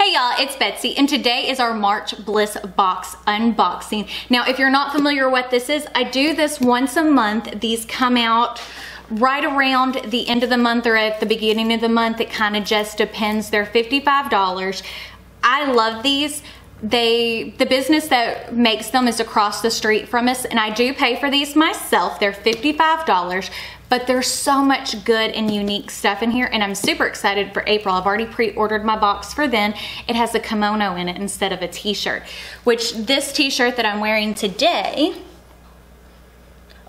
Hey y'all, it's Betsy, and today is our March Bliss box unboxing. Now, if you're not familiar with what this is, I do this once a month. These come out right around the end of the month or at the beginning of the month. It kind of just depends. They're $55. I love these. The business that makes them is across the street from us, and I do pay for these myself. They're $55, but there's so much good and unique stuff in here, and I'm super excited for April. I've already pre-ordered my box for then. It has a kimono in it instead of a t-shirt, which this t-shirt that I'm wearing today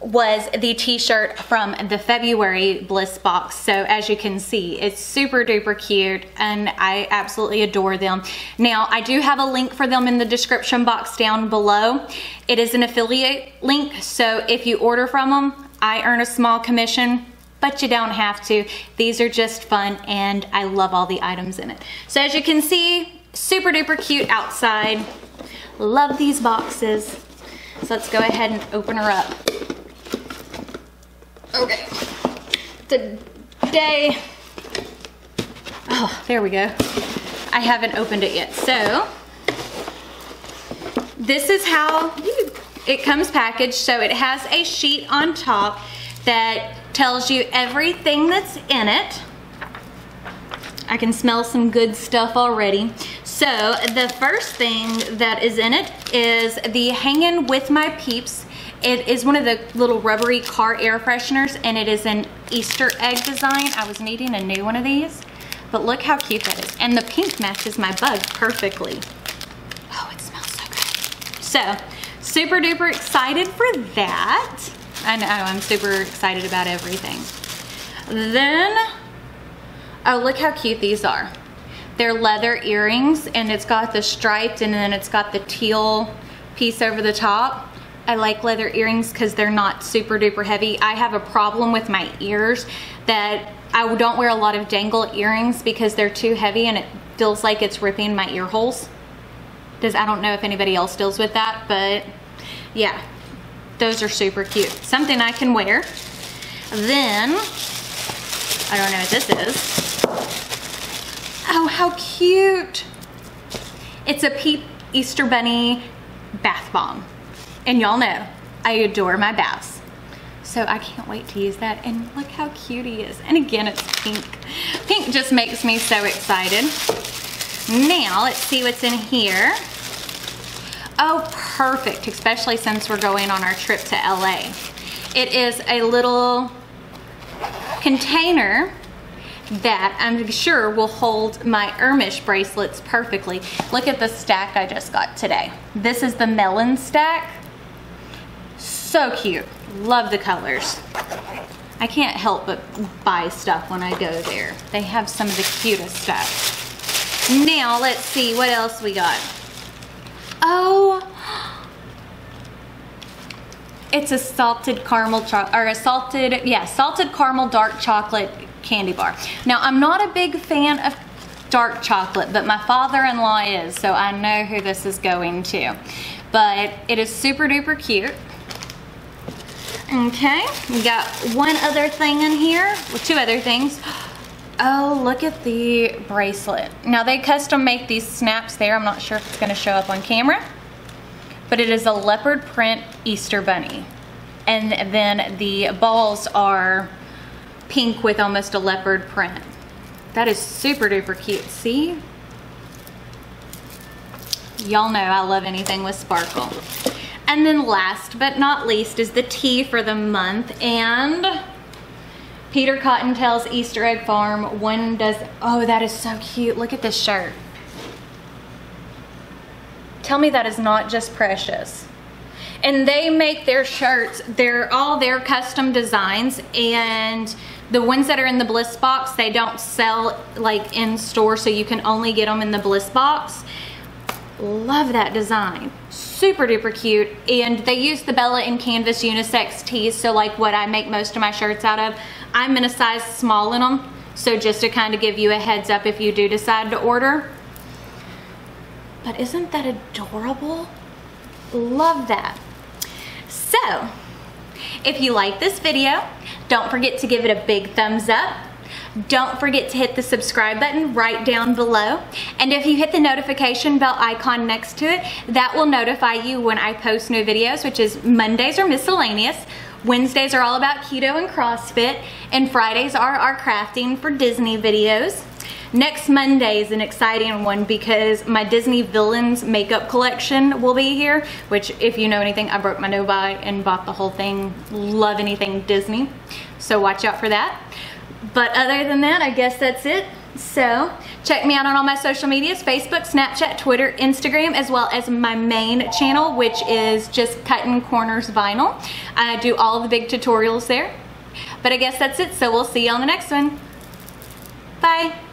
was the t-shirt from the February Bliss box. So as you can see, it's super duper cute and I absolutely adore them. Now, I do have a link for them in the description box down below. It is an affiliate link, so if you order from them, I earn a small commission, but you don't have to. These are just fun and I love all the items in it. So as you can see, super duper cute outside. Love these boxes. So let's go ahead and open her up. Okay, today, oh, there we go. I haven't opened it yet. So, this is how it comes packaged. So it has a sheet on top that tells you everything that's in it. I can smell some good stuff already. So the first thing that is in it is the Hangin' With My Peeps. It is one of the little rubbery car air fresheners, and it is an Easter egg design. I was needing a new one of these, but look how cute that is. And the pink matches my bug perfectly. Oh, it smells so good. So, super duper excited for that. I know, I'm super excited about everything. Then, oh, look how cute these are. They're leather earrings, and it's got the striped, and then it's got the teal piece over the top. I like leather earrings because they're not super duper heavy. I have a problem with my ears that I don't wear a lot of dangle earrings because they're too heavy and it feels like it's ripping my ear holes. I don't know if anybody else deals with that, but yeah, those are super cute. Something I can wear. Then, I don't know what this is. Oh, how cute. It's a Peep Easter Bunny bath bomb. And y'all know, I adore my baths. So I can't wait to use that. And look how cute he is. And again, it's pink. Pink just makes me so excited. Now, let's see what's in here. Oh, perfect, especially since we're going on our trip to LA. It is a little container that I'm sure will hold my Ermish bracelets perfectly. Look at the stack I just got today. This is the melon stack. So cute. Love the colors. I can't help but buy stuff when I go there. They have some of the cutest stuff. Now, let's see what else we got. Oh, it's a salted caramel salted caramel dark chocolate candy bar. Now, I'm not a big fan of dark chocolate, but my father-in-law is, so I know who this is going to. But it is super duper cute. Okay, we got one other thing in here, well, two other things. Oh, look at the bracelet. Now, they custom make these snaps there. I'm not sure if it's gonna show up on camera, but it is a leopard print Easter bunny. And then the balls are pink with almost a leopard print. That is super duper cute, see? Y'all know I love anything with sparkle. And then last but not least is the tea for the month. And Peter Cottontail's Easter Egg Farm. One does, oh, that is so cute. Look at this shirt. Tell me that is not just precious. And they make their shirts, they're all their custom designs, and the ones that are in the Bliss box, they don't sell like in store, so you can only get them in the Bliss box. Love that design. Super duper cute. And they use the Bella and Canvas unisex tees, so like what I make most of my shirts out of. I'm in a size small in them, so just to kind of give you a heads up if you do decide to order. But isn't that adorable? Love that. So, if you like this video, don't forget to give it a big thumbs up. Don't forget to hit the subscribe button right down below. And if you hit the notification bell icon next to it, that will notify you when I post new videos, which is Mondays are miscellaneous, Wednesdays are all about keto and CrossFit, and Fridays are our crafting for Disney videos. Next Monday is an exciting one because my Disney Villains makeup collection will be here, which if you know anything, I broke my no buy and bought the whole thing. Love anything Disney, so watch out for that. But other than that, I guess that's it. So check me out on all my social medias, Facebook, Snapchat, Twitter, Instagram, as well as my main channel, which is just Cuttin Corners Vinyl. I do all the big tutorials there. But I guess that's it, so we'll see you on the next one. Bye.